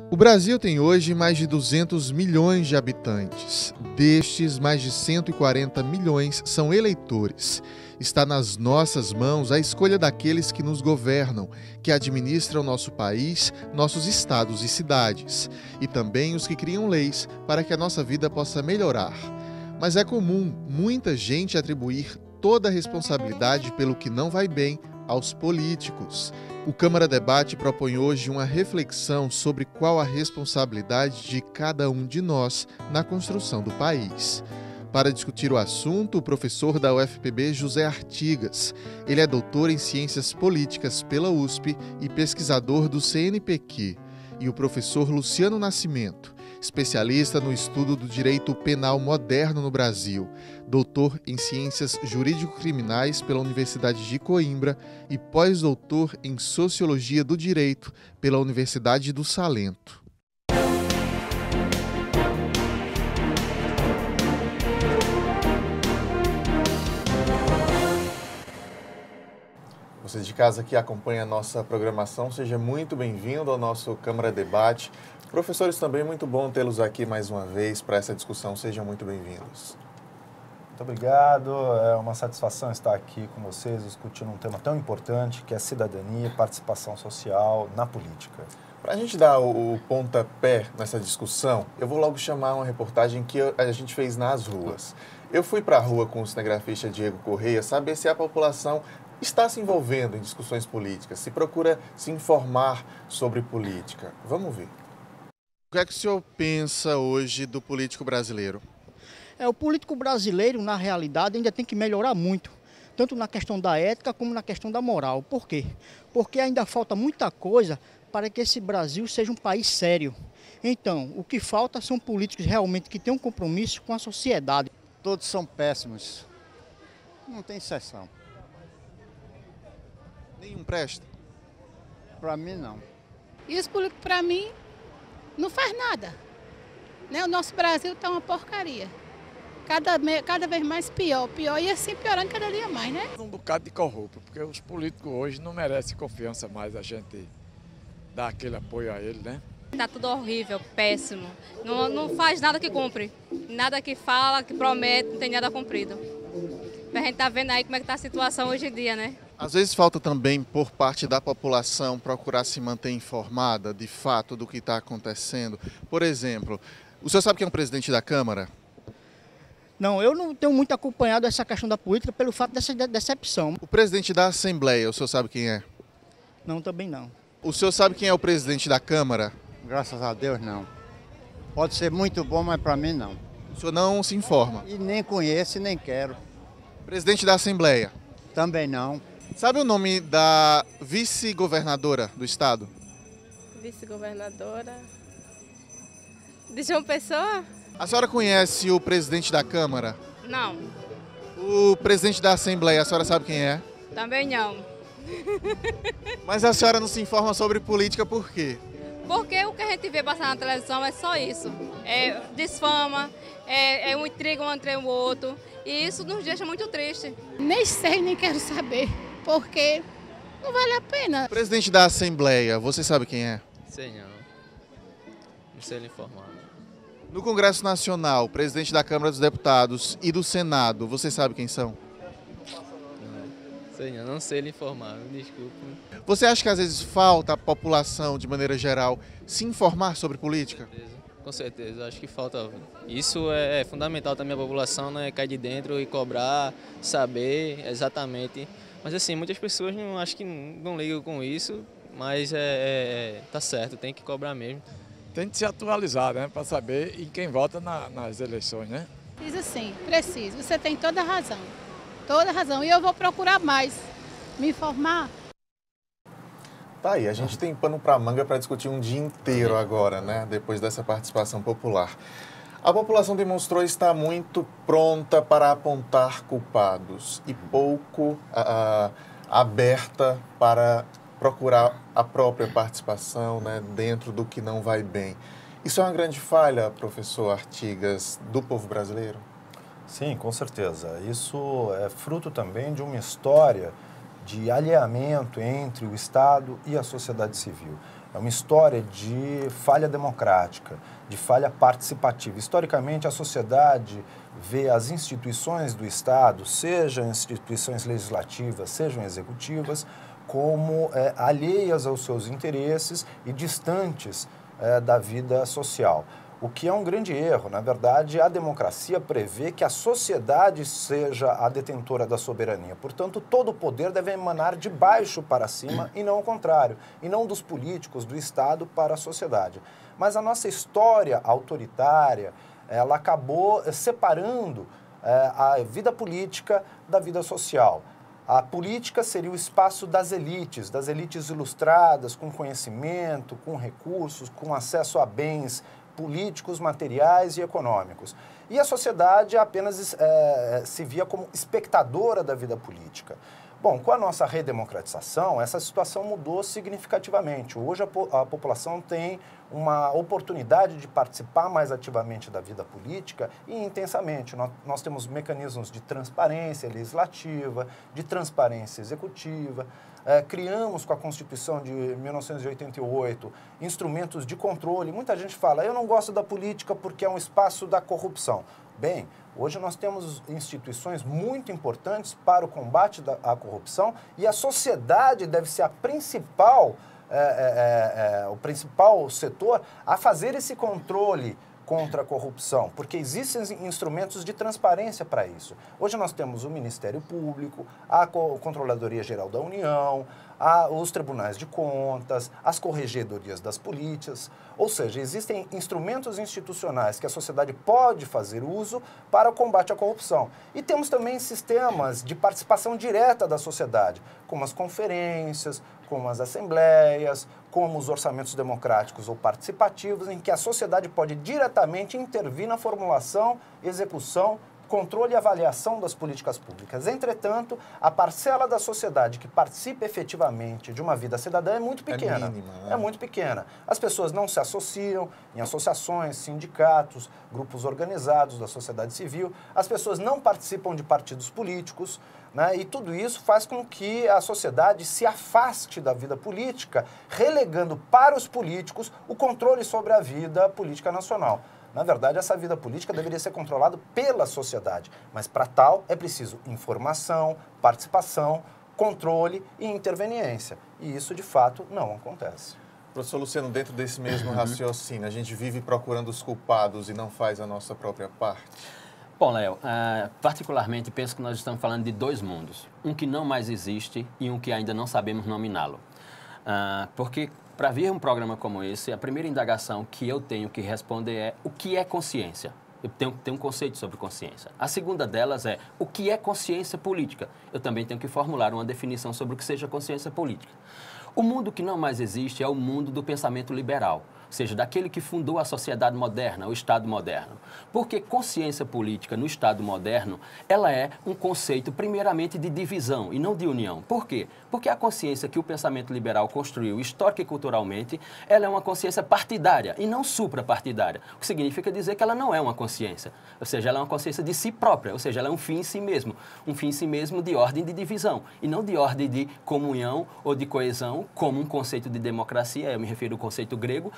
O Brasil tem hoje mais de 200 milhões de habitantes. Destes, mais de 140 milhões são eleitores. Está nas nossas mãos a escolha daqueles que nos governam, que administram nosso país, nossos estados e cidades, e também os que criam leis para que a nossa vida possa melhorar. Mas é comum muita gente atribuir toda a responsabilidade pelo que não vai bem aos políticos. O Câmara Debate propõe hoje uma reflexão sobre qual a responsabilidade de cada um de nós na construção do país. Para discutir o assunto, o professor da UFPB, José Artigas. Ele é doutor em Ciências Políticas pela USP e pesquisador do CNPq. E o professor Luciano Nascimento, especialista no estudo do direito penal moderno no Brasil, doutor em Ciências Jurídico-Criminais pela Universidade de Coimbra e pós-doutor em Sociologia do Direito pela Universidade do Salento. Você de casa que acompanha a nossa programação, seja muito bem-vindo ao nosso Câmara Debate. Professores, também muito bom tê-los aqui mais uma vez para essa discussão. Sejam muito bem-vindos. Muito obrigado. É uma satisfação estar aqui com vocês discutindo um tema tão importante que é cidadania e participação social na política. Para a gente dar o pontapé nessa discussão, eu vou logo chamar uma reportagem que a gente fez nas ruas. Eu fui para a rua com o cinegrafista Diego Correia saber se a população está se envolvendo em discussões políticas, se procura se informar sobre política. Vamos ver. O que é que o senhor pensa hoje do político brasileiro? O político brasileiro, na realidade, ainda tem que melhorar muito, tanto na questão da ética como na questão da moral. Por quê? Porque ainda falta muita coisa para que esse Brasil seja um país sério. Então, o que falta são políticos realmente que tenham um compromisso com a sociedade. Todos são péssimos. Não tem exceção. Nenhum presta? Para mim, não. E os políticos, para mim, não faz nada. Né? O nosso Brasil está uma porcaria. Cada vez mais pior e assim piorando cada dia mais, né? Um bocado de corrupto, porque os políticos hoje não merecem confiança mais, a gente dar aquele apoio a ele, né? Tá tudo horrível, péssimo. Não faz nada que cumpre. Nada que fala, que promete, não tem nada cumprido. A gente tá vendo aí como é que tá a situação hoje em dia, né? Às vezes falta também, por parte da população, procurar se manter informada, de fato, do que está acontecendo. Por exemplo, o senhor sabe quem é o presidente da Câmara? Não, eu não tenho muito acompanhado essa questão da política pelo fato dessa decepção. O presidente da Assembleia, o senhor sabe quem é? Não, também não. O senhor sabe quem é o presidente da Câmara? Graças a Deus, não. Pode ser muito bom, mas para mim, não. O senhor não se informa? E nem conheço e nem quero. Presidente da Assembleia? Também não. Sabe o nome da vice-governadora do estado? Vice-governadora de João Pessoa? A senhora conhece o presidente da Câmara? Não, O presidente da Assembleia, a senhora sabe quem é? também não. Mas a senhora não se informa sobre política por quê? Porque o que a gente vê passar na televisão é só isso. É desfama, é um intriga um entre o outro. E isso nos deixa muito triste. Nem sei, nem quero saber, porque não vale a pena. O presidente da Assembleia, você sabe quem é? Sei não. Não sei lhe informar. No Congresso Nacional, presidente da Câmara dos Deputados e do Senado, você sabe quem são? Sei não sei lhe informar, me desculpe. Você acha que às vezes falta a população, de maneira geral, se informar sobre política? Com certeza, acho que falta. Isso é fundamental também a população, né? Cair de dentro e cobrar, saber exatamente. Mas assim, muitas pessoas não acho que não ligam com isso, mas tá certo, tem que cobrar mesmo. Tem que se atualizar, né? Para saber em quem vota nas eleições, né? Diz assim, preciso, você tem toda a razão. Toda a razão. E eu vou procurar mais, me informar. Tá aí, a gente tem pano para manga para discutir um dia inteiro agora, né? Depois dessa participação popular. A população demonstrou estar muito pronta para apontar culpados e pouco aberta para procurar a própria participação, né, dentro do que não vai bem. Isso é uma grande falha, professor Artigas, do povo brasileiro? Sim, com certeza. Isso é fruto também de uma história de alinhamento entre o Estado e a sociedade civil. É uma história de falha democrática, de falha participativa. Historicamente, a sociedade vê as instituições do Estado, sejam instituições legislativas, sejam executivas, como alheias aos seus interesses e distantes da vida social. O que é um grande erro. Na verdade, a democracia prevê que a sociedade seja a detentora da soberania. Portanto, todo o poder deve emanar de baixo para cima e não o contrário. E não dos políticos, do Estado para a sociedade. Mas a nossa história autoritária, ela acabou separando a vida política da vida social. A política seria o espaço das elites ilustradas, com conhecimento, com recursos, com acesso a bens políticos, materiais e econômicos. E a sociedade apenas se via como espectadora da vida política. Bom, com a nossa redemocratização, essa situação mudou significativamente. Hoje a população tem uma oportunidade de participar mais ativamente da vida política e intensamente. Nós temos mecanismos de transparência legislativa, de transparência executiva. Criamos com a Constituição de 1988 instrumentos de controle. Muita gente fala, eu não gosto da política porque é um espaço da corrupção. Bem, hoje nós temos instituições muito importantes para o combate à corrupção e a sociedade deve ser o principal setor a fazer esse controle contra a corrupção, porque existem instrumentos de transparência para isso. Hoje nós temos o Ministério Público, a Controladoria Geral da União, os tribunais de contas, as corregedorias das políticas, ou seja, existem instrumentos institucionais que a sociedade pode fazer uso para o combate à corrupção. E temos também sistemas de participação direta da sociedade, como as conferências, como as assembleias, como os orçamentos democráticos ou participativos, em que a sociedade pode diretamente intervir na formulação, execução, controle e avaliação das políticas públicas. Entretanto, a parcela da sociedade que participa efetivamente de uma vida cidadã é muito pequena. É mínima, né? É muito pequena. As pessoas não se associam em associações, sindicatos, grupos organizados da sociedade civil. As pessoas não participam de partidos políticos, né? E tudo isso faz com que a sociedade se afaste da vida política, relegando para os políticos o controle sobre a vida política nacional. Na verdade, essa vida política deveria ser controlada pela sociedade, mas para tal é preciso informação, participação, controle e interveniência. E isso, de fato, não acontece. Professor Luciano, dentro desse mesmo raciocínio, a gente vive procurando os culpados e não faz a nossa própria parte? Bom, Léo, particularmente penso que nós estamos falando de dois mundos. Um que não mais existe e um que ainda não sabemos nominá-lo. Porque para vir um programa como esse, a primeira indagação que eu tenho que responder é o que é consciência? Eu tenho que ter um conceito sobre consciência. A segunda delas é o que é consciência política? Eu também tenho que formular uma definição sobre o que seja consciência política. O mundo que não mais existe é o mundo do pensamento liberal, ou seja, daquele que fundou a sociedade moderna, o Estado moderno. Porque consciência política no Estado moderno, ela é um conceito primeiramente de divisão e não de união. Por quê? Porque a consciência que o pensamento liberal construiu histórica e culturalmente, ela é uma consciência partidária e não suprapartidária, o que significa dizer que ela não é uma consciência, ou seja, ela é uma consciência de si própria, ou seja, ela é um fim em si mesmo, um fim em si mesmo de ordem de divisão e não de ordem de comunhão ou de coesão, como um conceito de democracia, eu me refiro ao conceito grego,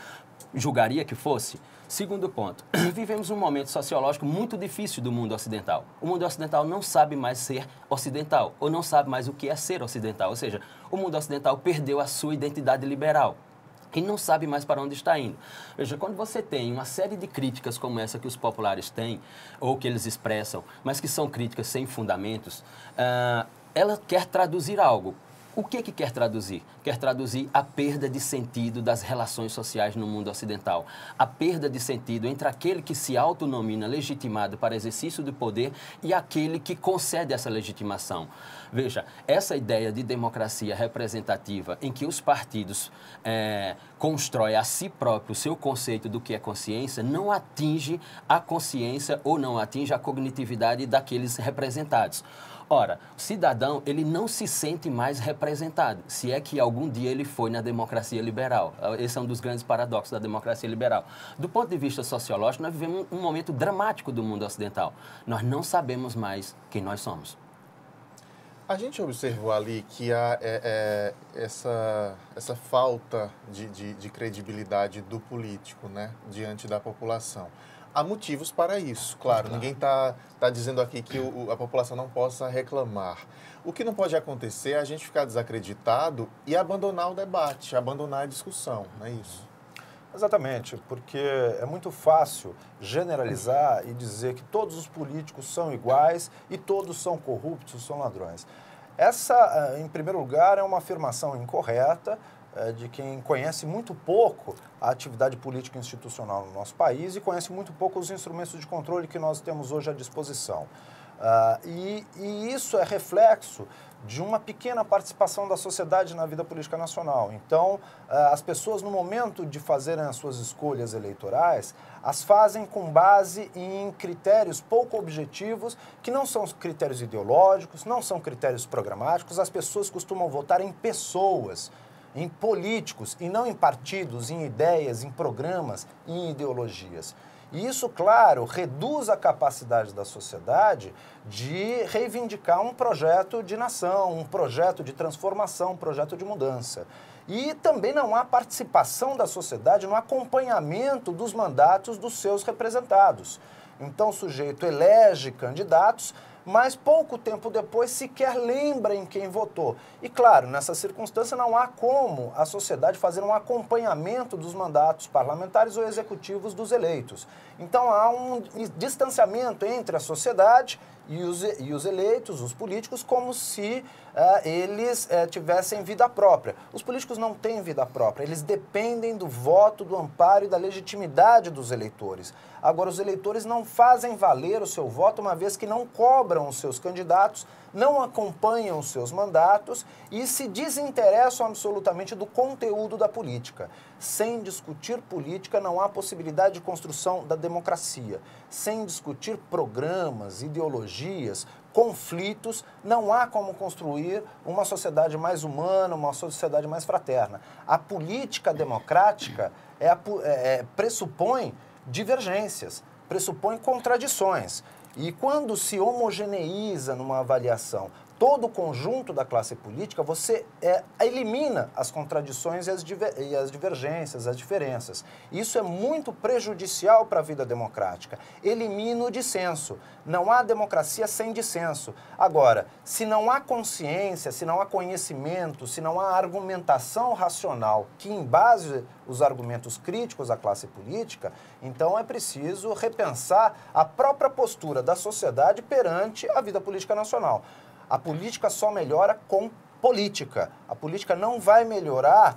julgaria que fosse. Segundo ponto, vivemos um momento sociológico muito difícil do mundo ocidental. O mundo ocidental não sabe mais ser ocidental, ou não sabe mais o que é ser ocidental, ou seja, o mundo ocidental perdeu a sua identidade liberal e não sabe mais para onde está indo. Veja, quando você tem uma série de críticas como essa que os populares têm, ou que eles expressam, mas que são críticas sem fundamentos, ela quer traduzir algo. O que quer traduzir? Quer traduzir a perda de sentido das relações sociais no mundo ocidental. A perda de sentido entre aquele que se autonomina legitimado para exercício do poder e aquele que concede essa legitimação. Veja, essa ideia de democracia representativa em que os partidos constroem a si próprio o seu conceito do que é consciência não atinge a consciência ou não atinge a cognitividade daqueles representados. Ora, o cidadão, ele não se sente mais representado, se é que algum dia ele foi na democracia liberal. Esse é um dos grandes paradoxos da democracia liberal. Do ponto de vista sociológico, nós vivemos um momento dramático do mundo ocidental. Nós não sabemos mais quem nós somos. A gente observou ali que há essa falta de credibilidade do político, né, diante da população. Há motivos para isso, claro. Ninguém está dizendo aqui que a população não possa reclamar. O que não pode acontecer é a gente ficar desacreditado e abandonar o debate, abandonar a discussão, não é isso? Exatamente, porque é muito fácil generalizar e dizer que todos os políticos são iguais e todos são corruptos, são ladrões. Essa, em primeiro lugar, é uma afirmação incorreta de quem conhece muito pouco a atividade política institucional no nosso país e conhece muito pouco os instrumentos de controle que nós temos hoje à disposição. E isso é reflexo de uma pequena participação da sociedade na vida política nacional. Então, as pessoas, no momento de fazerem as suas escolhas eleitorais, as fazem com base em critérios pouco objetivos, que não são critérios ideológicos, não são critérios programáticos. As pessoas costumam votar em pessoas, em políticos, e não em partidos, em ideias, em programas, em ideologias. E isso, claro, reduz a capacidade da sociedade de reivindicar um projeto de nação, um projeto de transformação, um projeto de mudança. E também não há participação da sociedade no acompanhamento dos mandatos dos seus representados. Então, o sujeito elege candidatos, mas pouco tempo depois sequer lembra em quem votou. E, claro, nessa circunstância não há como a sociedade fazer um acompanhamento dos mandatos parlamentares ou executivos dos eleitos. Então, há um distanciamento entre a sociedade e os eleitos, os políticos, como se eles tivessem vida própria. Os políticos não têm vida própria, eles dependem do voto, do amparo e da legitimidade dos eleitores. Agora, os eleitores não fazem valer o seu voto, uma vez que não cobram os seus candidatos, não acompanham os seus mandatos e se desinteressam absolutamente do conteúdo da política. Sem discutir política, não há possibilidade de construção da democracia. Sem discutir programas, ideologias, conflitos, não há como construir uma sociedade mais humana, uma sociedade mais fraterna. A política democrática pressupõe divergências, pressupõe contradições. E quando se homogeneiza numa avaliação todo o conjunto da classe política, você elimina as contradições e as divergências, as diferenças. Isso é muito prejudicial para a vida democrática. Elimina o dissenso. Não há democracia sem dissenso. Agora, se não há consciência, se não há conhecimento, se não há argumentação racional que embase os argumentos críticos à classe política, então é preciso repensar a própria postura da sociedade perante a vida política nacional. A política só melhora com política. A política não vai melhorar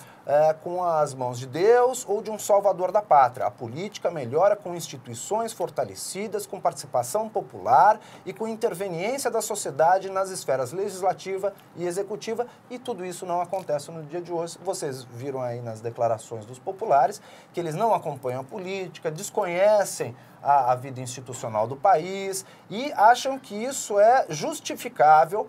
com as mãos de Deus ou de um salvador da pátria. A política melhora com instituições fortalecidas, com participação popular e com interveniência da sociedade nas esferas legislativa e executiva, e tudo isso não acontece no dia de hoje. Vocês viram aí nas declarações dos populares que eles não acompanham a política, desconhecem a vida institucional do país e acham que isso é justificável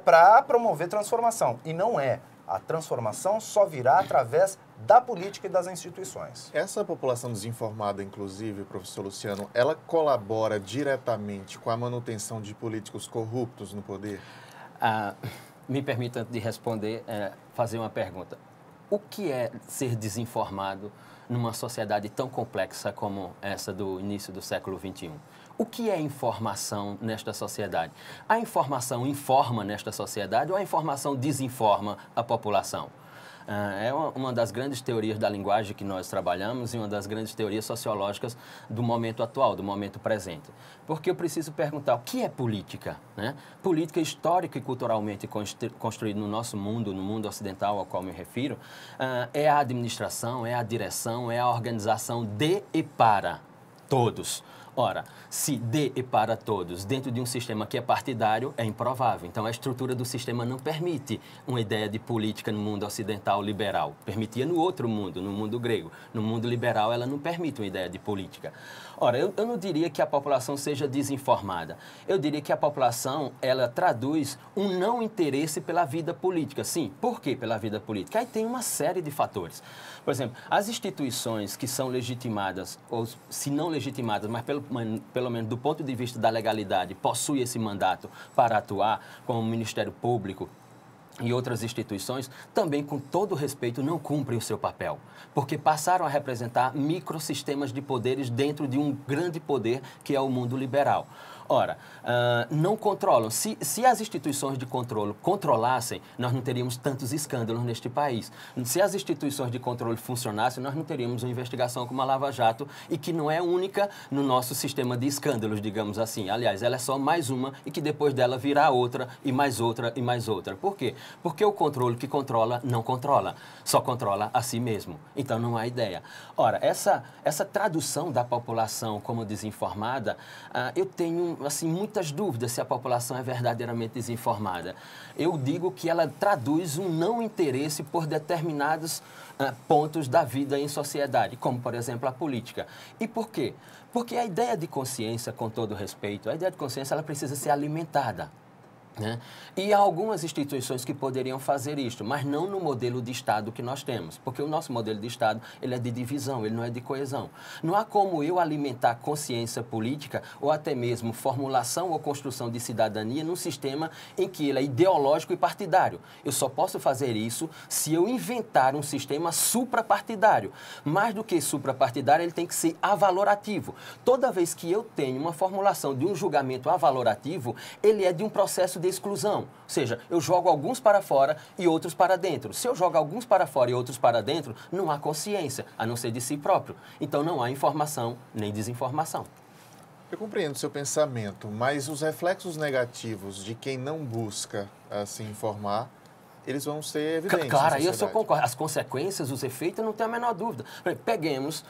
para promover transformação. E não é. A transformação só virá através da política e das instituições. Essa população desinformada, inclusive, professor Luciano, ela colabora diretamente com a manutenção de políticos corruptos no poder? Me permita, antes de responder, fazer uma pergunta. O que é ser desinformado numa sociedade tão complexa como essa do início do século XXI? O que é informação nesta sociedade? A informação informa nesta sociedade ou a informação desinforma a população? É uma das grandes teorias da linguagem que nós trabalhamos e uma das grandes teorias sociológicas do momento atual, do momento presente. Porque eu preciso perguntar, o que é política? Né? Política histórica e culturalmente construída no nosso mundo, no mundo ocidental ao qual me refiro, é a administração, é a direção, é a organização de e para todos. Ora, se de e para todos, dentro de um sistema que é partidário, é improvável. Então, a estrutura do sistema não permite uma ideia de política no mundo ocidental liberal. Permitia no outro mundo, no mundo grego. No mundo liberal, ela não permite uma ideia de política. Ora, eu não diria que a população seja desinformada. Eu diria que a população, ela traduz um não interesse pela vida política. Sim, por que pela vida política? Aí tem uma série de fatores. Por exemplo, as instituições que são legitimadas, ou se não legitimadas, mas pelo pelo menos do ponto de vista da legalidade, possui esse mandato para atuar, como o Ministério Público e outras instituições, também, com todo respeito, não cumprem o seu papel, porque passaram a representar microsistemas de poderes dentro de um grande poder que é o mundo liberal. Ora, não controlam. Se as instituições de controle controlassem, nós não teríamos tantos escândalos neste país. Se as instituições de controle funcionassem, nós não teríamos uma investigação como a Lava Jato e que não é única no nosso sistema de escândalos, digamos assim. Aliás, ela é só mais uma e que depois dela virá outra e mais outra e mais outra. Por quê? Porque o controle que controla não controla, só controla a si mesmo. Então não há ideia. Ora, essa tradução da população como desinformada, eu tenho assim, muitas dúvidas se a população é verdadeiramente desinformada. Eu digo que ela traduz um não interesse por determinados pontos da vida em sociedade, como, por exemplo, a política. E por quê? Porque a ideia de consciência, com todo respeito, a ideia de consciência ela precisa ser alimentada. Né? E há algumas instituições que poderiam fazer isto, mas não no modelo de Estado que nós temos, porque o nosso modelo de Estado ele é de divisão, ele não é de coesão. Não há como eu alimentar consciência política ou até mesmo formulação ou construção de cidadania num sistema em que ele é ideológico e partidário. Eu só posso fazer isso se eu inventar um sistema suprapartidário. Mais do que suprapartidário, ele tem que ser avalorativo. Toda vez que eu tenho uma formulação de um julgamento avalorativo, ele é de um processo de exclusão, ou seja, eu jogo alguns para fora e outros para dentro. Se eu jogo alguns para fora e outros para dentro, não há consciência, a não ser de si próprio. Então não há informação nem desinformação. Eu compreendo o seu pensamento, mas os reflexos negativos de quem não busca se informar, eles vão ser evidentes. Claro, aí eu só concordo. As consequências, os efeitos, eu não tenho a menor dúvida. Peguemos,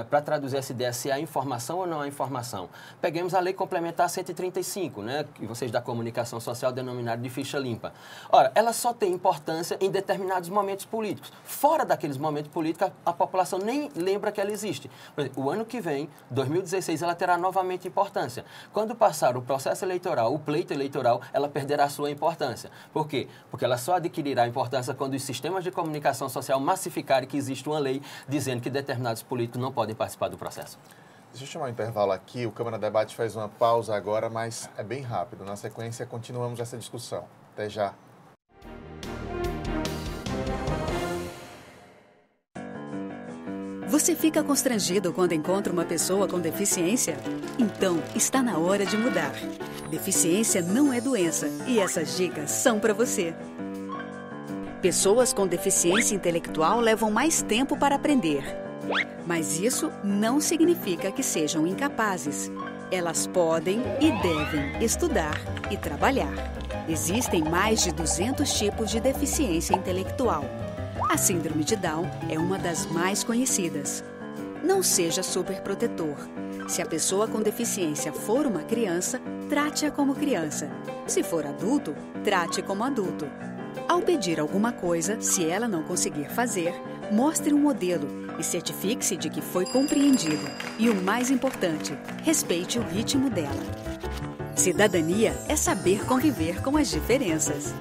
para traduzir essa ideia, se há informação ou não há informação. Peguemos a Lei Complementar 135, né, que vocês da comunicação social denominaram de ficha limpa. Ora, ela só tem importância em determinados momentos políticos. Fora daqueles momentos políticos, a população nem lembra que ela existe. Por exemplo, o ano que vem, 2016, ela terá novamente importância. Quando passar o processo eleitoral, o pleito eleitoral, ela perderá a sua importância. Por quê? Porque ela só adquirirá importância quando os sistemas de comunicação social massificarem que existe uma lei dizendo que determinados políticos não podem participar do processo. Deixa eu chamar um intervalo aqui. O Câmara Debate faz uma pausa agora, mas é bem rápido. Na sequência, continuamos essa discussão. Até já. Você fica constrangido quando encontra uma pessoa com deficiência? Então, está na hora de mudar. Deficiência não é doença e essas dicas são para você. Pessoas com deficiência intelectual levam mais tempo para aprender. Mas isso não significa que sejam incapazes. Elas podem e devem estudar e trabalhar. Existem mais de 200 tipos de deficiência intelectual. A síndrome de Down é uma das mais conhecidas. Não seja superprotetor. Se a pessoa com deficiência for uma criança, trate-a como criança. Se for adulto, trate como adulto. Ao pedir alguma coisa, se ela não conseguir fazer, mostre um modelo e certifique-se de que foi compreendido. E o mais importante, respeite o ritmo dela. Cidadania é saber conviver com as diferenças.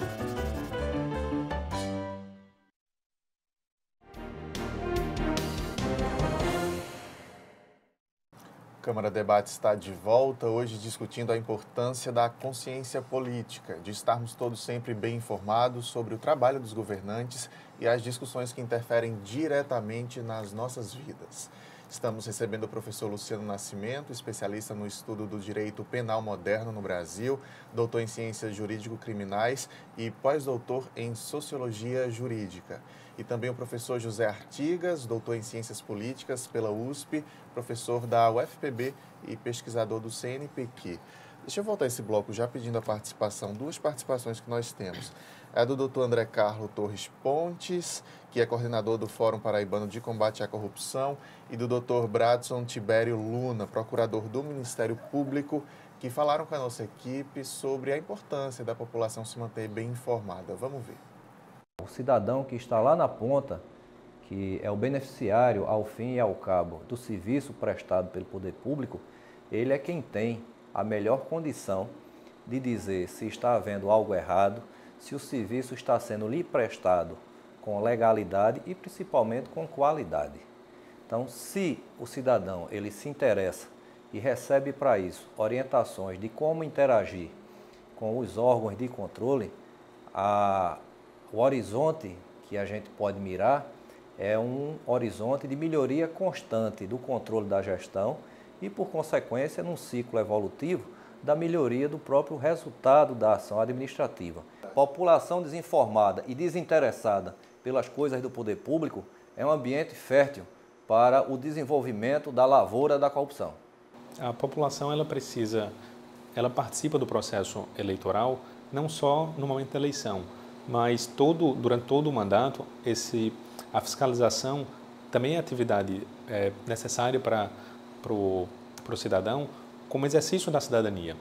Câmara Debate está de volta, hoje discutindo a importância da consciência política, de estarmos todos sempre bem informados sobre o trabalho dos governantes e as discussões que interferem diretamente nas nossas vidas. Estamos recebendo o professor Luciano Nascimento, especialista no estudo do direito penal moderno no Brasil, doutor em ciências jurídico-criminais e pós-doutor em sociologia jurídica. E também o professor José Artigas, doutor em ciências políticas pela USP, professor da UFPB e pesquisador do CNPq. Deixa eu voltar esse bloco já pedindo a participação, duas participações que nós temos. É a do doutor André Carlos Torres Pontes, que é coordenador do Fórum Paraibano de Combate à Corrupção, e do doutor Bradson Tibério Luna, procurador do Ministério Público, que falaram com a nossa equipe sobre a importância da população se manter bem informada. Vamos ver. O cidadão que está lá na ponta, que é o beneficiário ao fim e ao cabo do serviço prestado pelo poder público, ele é quem tem a melhor condição de dizer se está havendo algo errado, se o serviço está sendo lhe prestado com legalidade e principalmente com qualidade. Então, se o cidadão ele se interessa e recebe para isso orientações de como interagir com os órgãos de controle, o horizonte que a gente pode mirar é um horizonte de melhoria constante do controle da gestão e, por consequência, num ciclo evolutivo da melhoria do próprio resultado da ação administrativa. População desinformada e desinteressada pelas coisas do poder público é um ambiente fértil para o desenvolvimento da lavoura da corrupção. A população ela participa do processo eleitoral não só no momento da eleição, mas durante todo o mandato. A fiscalização também é atividade necessária para o cidadão como exercício da cidadania.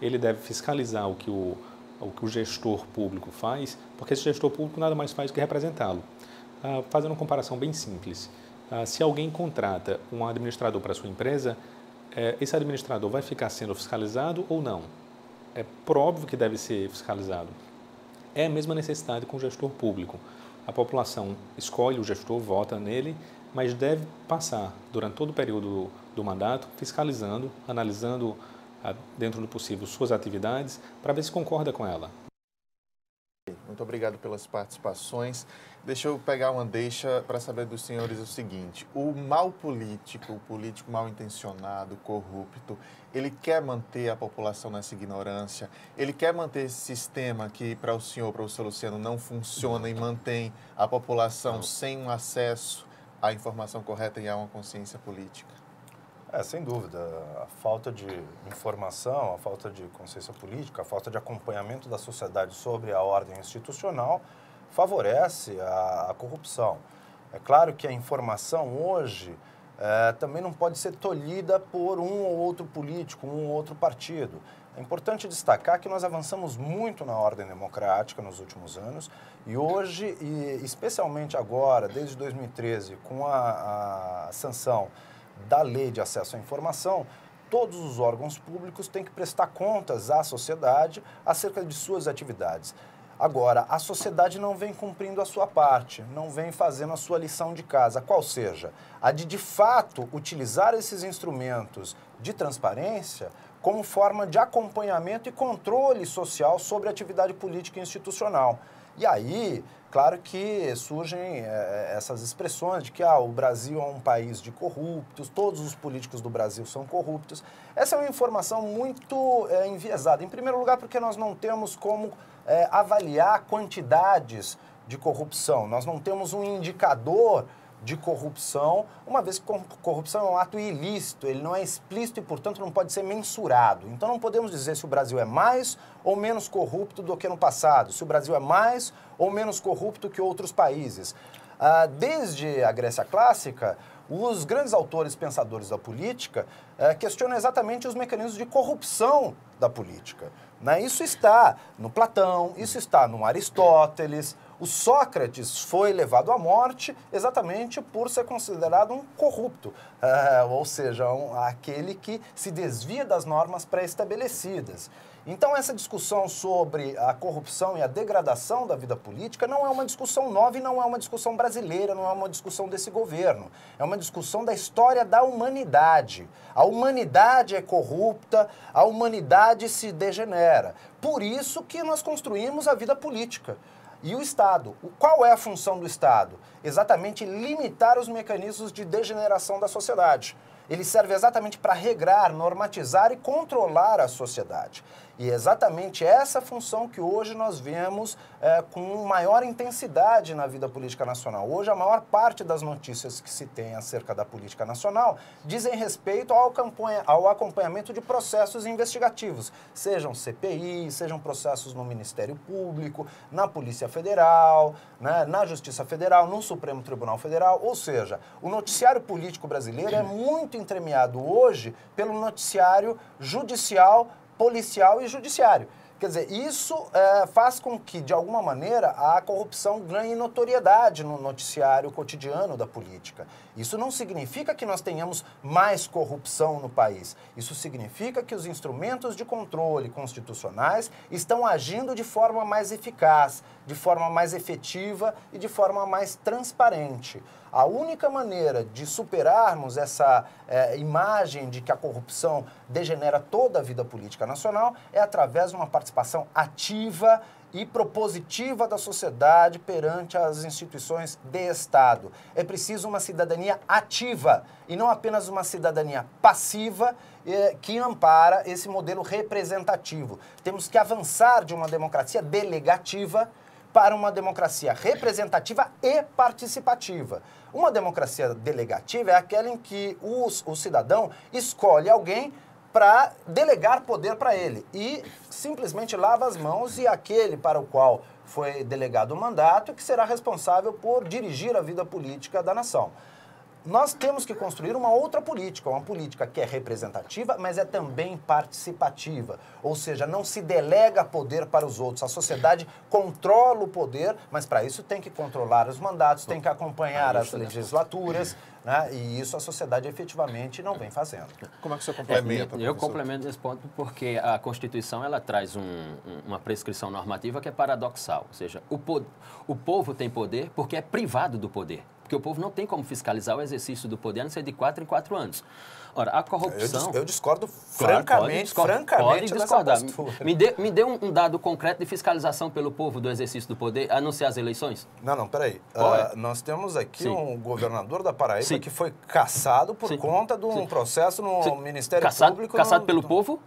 Ele deve fiscalizar o que o gestor público faz, porque esse gestor público nada mais faz do que representá-lo. Fazendo uma comparação bem simples, se alguém contrata um administrador para a sua empresa, esse administrador vai ficar sendo fiscalizado ou não? É por óbvio que deve ser fiscalizado. É a mesma necessidade com o gestor público. A população escolhe o gestor, vota nele, mas deve passar durante todo o período do mandato fiscalizando, analisando dentro do possível suas atividades para ver se concorda com ela. Muito obrigado pelas participações. Deixa eu pegar uma deixa para saber dos senhores o seguinte: o mal político, o político mal intencionado, corrupto, ele quer manter a população nessa ignorância, ele quer manter esse sistema que para o senhor, para o seu Luciano, não funciona e mantém a população sem um acesso à informação correta e a uma consciência política? Sem dúvida. A falta de informação, a falta de consciência política, a falta de acompanhamento da sociedade sobre a ordem institucional favorece a corrupção. É claro que a informação hoje também não pode ser tolhida por um ou outro político, um ou outro partido. É importante destacar que nós avançamos muito na ordem democrática nos últimos anos e hoje, e especialmente agora, desde 2013, com a sanção da Lei de Acesso à Informação, todos os órgãos públicos têm que prestar contas à sociedade acerca de suas atividades. Agora, a sociedade não vem cumprindo a sua parte, não vem fazendo a sua lição de casa, qual seja a de fato, utilizar esses instrumentos de transparência como forma de acompanhamento e controle social sobre a atividade política e institucional. E aí, claro que surgem essas expressões de que o Brasil é um país de corruptos, todos os políticos do Brasil são corruptos. Essa é uma informação muito enviesada. Em primeiro lugar, porque nós não temos como avaliar quantidades de corrupção. Nós não temos um indicador de corrupção, uma vez que corrupção é um ato ilícito, ele não é explícito e, portanto, não pode ser mensurado. Então, não podemos dizer se o Brasil é mais ou menos corrupto do que no passado, se o Brasil é mais ou menos corrupto que outros países. Desde a Grécia Clássica, os grandes autores pensadores da política questionam exatamente os mecanismos de corrupção da política. Isso está no Platão, isso está no Aristóteles. O Sócrates foi levado à morte exatamente por ser considerado um corrupto, ou seja, aquele que se desvia das normas pré-estabelecidas. Então, essa discussão sobre a corrupção e a degradação da vida política não é uma discussão nova e não é uma discussão brasileira, não é uma discussão desse governo. É uma discussão da história da humanidade. A humanidade é corrupta, a humanidade se degenera. Por isso que nós construímos a vida política. E o Estado? Qual é a função do Estado? Exatamente limitar os mecanismos de degeneração da sociedade. Ele serve exatamente para regrar, normatizar e controlar a sociedade. E é exatamente essa função que hoje nós vemos com maior intensidade na vida política nacional. Hoje, a maior parte das notícias que se tem acerca da política nacional dizem respeito ao acompanhamento de processos investigativos, sejam CPI, sejam processos no Ministério Público, na Polícia Federal, na Justiça Federal, no Supremo Tribunal Federal. Ou seja, o noticiário político brasileiro é muito entremeado hoje pelo noticiário judicial, policial e judiciário. Quer dizer, isso faz com que, de alguma maneira, a corrupção ganhe notoriedade no noticiário cotidiano da política. Isso não significa que nós tenhamos mais corrupção no país. Isso significa que os instrumentos de controle constitucionais estão agindo de forma mais eficaz, de forma mais efetiva e de forma mais transparente. A única maneira de superarmos essa imagem de que a corrupção degenera toda a vida política nacional é através de uma participação ativa e propositiva da sociedade perante as instituições de Estado. É preciso uma cidadania ativa e não apenas uma cidadania passiva que ampara esse modelo representativo. Temos que avançar de uma democracia delegativa para uma democracia representativa e participativa. Uma democracia delegativa é aquela em que o cidadão escolhe alguém para delegar poder para ele e simplesmente lava as mãos e aquele para o qual foi delegado o mandato que será responsável por dirigir a vida política da nação. Nós temos que construir uma outra política, uma política que é representativa, mas é também participativa. Ou seja, não se delega poder para os outros. A sociedade controla o poder, mas para isso tem que controlar os mandatos, tem que acompanhar as legislaturas, né? E isso a sociedade efetivamente não vem fazendo. Como é que o senhor complementa? Eu complemento nesse ponto porque a Constituição ela traz uma prescrição normativa que é paradoxal. Ou seja, o povo tem poder porque é privado do poder. Porque o povo não tem como fiscalizar o exercício do poder, a não ser de 4 em 4 anos. Ora, a corrupção... Eu discordo Claro, francamente pode discordar. dessa postura. Me dê um dado concreto de fiscalização pelo povo do exercício do poder, a não ser as eleições. Não, peraí. Nós temos aqui Sim. um governador da Paraíba Sim. que foi cassado por Sim. conta de um Sim. processo no Sim. Ministério Público. Caçado pelo povo?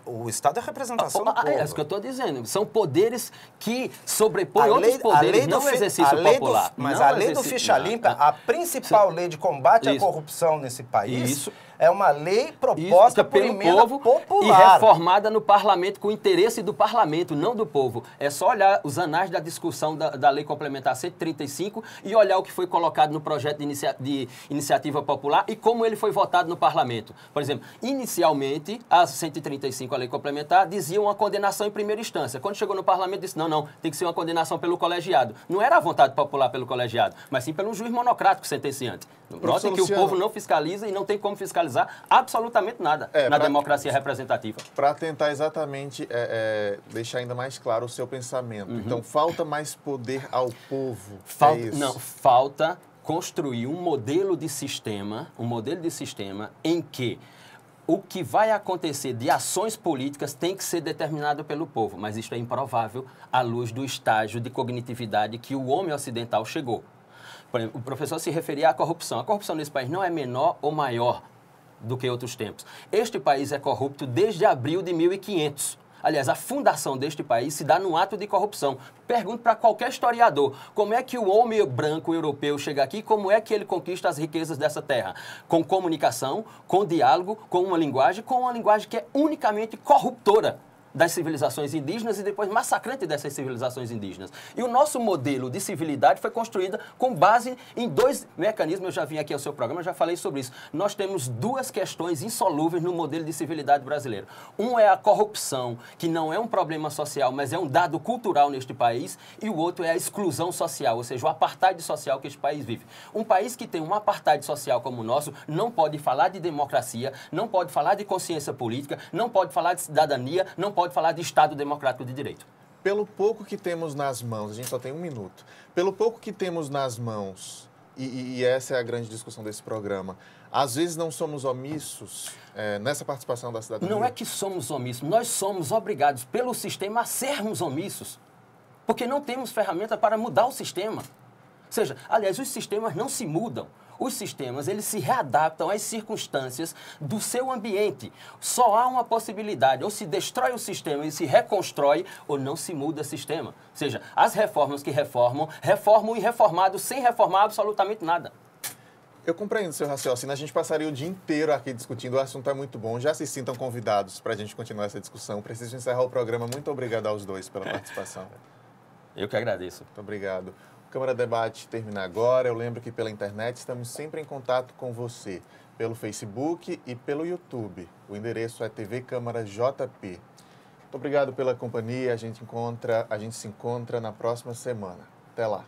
O Estado é a representação do povo. É isso que eu estou dizendo. São poderes que sobrepõem outros poderes, não o exercício popular. Mas não a lei do Ficha Limpa, a principal lei de combate à corrupção nesse país, é uma lei proposta por pelo emenda povo popular. e reformada no parlamento com o interesse do parlamento, não do povo. É só olhar os anais da discussão da lei complementar 135 e olhar o que foi colocado no projeto de iniciativa popular e como ele foi votado no parlamento. Por exemplo, inicialmente, a 135, a lei complementar, dizia uma condenação em primeira instância. Quando chegou no parlamento, disse, não, tem que ser uma condenação pelo colegiado. Não era a vontade popular pelo colegiado, mas sim pelo juiz monocrático sentenciante. Notem que o povo não fiscaliza e não tem como fiscalizar absolutamente nada na democracia representativa. Para tentar exatamente deixar ainda mais claro o seu pensamento. Então, falta mais poder ao povo? Falta construir um modelo de sistema em que o que vai acontecer de ações políticas tem que ser determinado pelo povo, mas isso é improvável à luz do estágio de cognitividade que o homem ocidental chegou. Por exemplo, o professor se referia à corrupção. A corrupção nesse país não é menor ou maior do que outros tempos. Este país é corrupto desde abril de 1500. Aliás, a fundação deste país se dá num ato de corrupção. Pergunto para qualquer historiador, como é que o homem branco europeu chega aqui, como é que ele conquista as riquezas dessa terra? Com comunicação, com diálogo, com uma linguagem que é unicamente corruptora das civilizações indígenas e depois massacrante dessas civilizações indígenas. E o nosso modelo de civilidade foi construído com base em 2 mecanismos. Eu já vim aqui ao seu programa, já falei sobre isso. Nós temos 2 questões insolúveis no modelo de civilidade brasileiro. Um é a corrupção, que não é um problema social, mas é um dado cultural neste país, e o outro é a exclusão social, ou seja, o apartheid social que este país vive. Um país que tem um apartheid social como o nosso não pode falar de democracia, não pode falar de consciência política, não pode falar de cidadania, não pode falar de Estado democrático de direito. Pelo pouco que temos nas mãos, a gente só tem 1 minuto, pelo pouco que temos nas mãos, e essa é a grande discussão desse programa, às vezes não somos omissos nessa participação da cidadania? Não é que somos omissos, nós somos obrigados pelo sistema a sermos omissos, porque não temos ferramenta para mudar o sistema. Ou seja, aliás, os sistemas não se mudam. Os sistemas, eles se readaptam às circunstâncias do seu ambiente. Só há uma possibilidade, ou se destrói o sistema e se reconstrói, ou não se muda o sistema. Ou seja, as reformas que reformam o irreformado sem reformar absolutamente nada. Eu compreendo seu raciocínio. A gente passaria o dia inteiro aqui discutindo, o assunto é muito bom. Já se sintam convidados para a gente continuar essa discussão. Preciso encerrar o programa. Muito obrigado aos dois pela participação. Eu que agradeço. Muito obrigado. Câmara Debate termina agora. Eu lembro que pela internet estamos sempre em contato com você, pelo Facebook e pelo YouTube. O endereço é TV Câmara JP. Muito obrigado pela companhia. A gente se encontra na próxima semana. Até lá.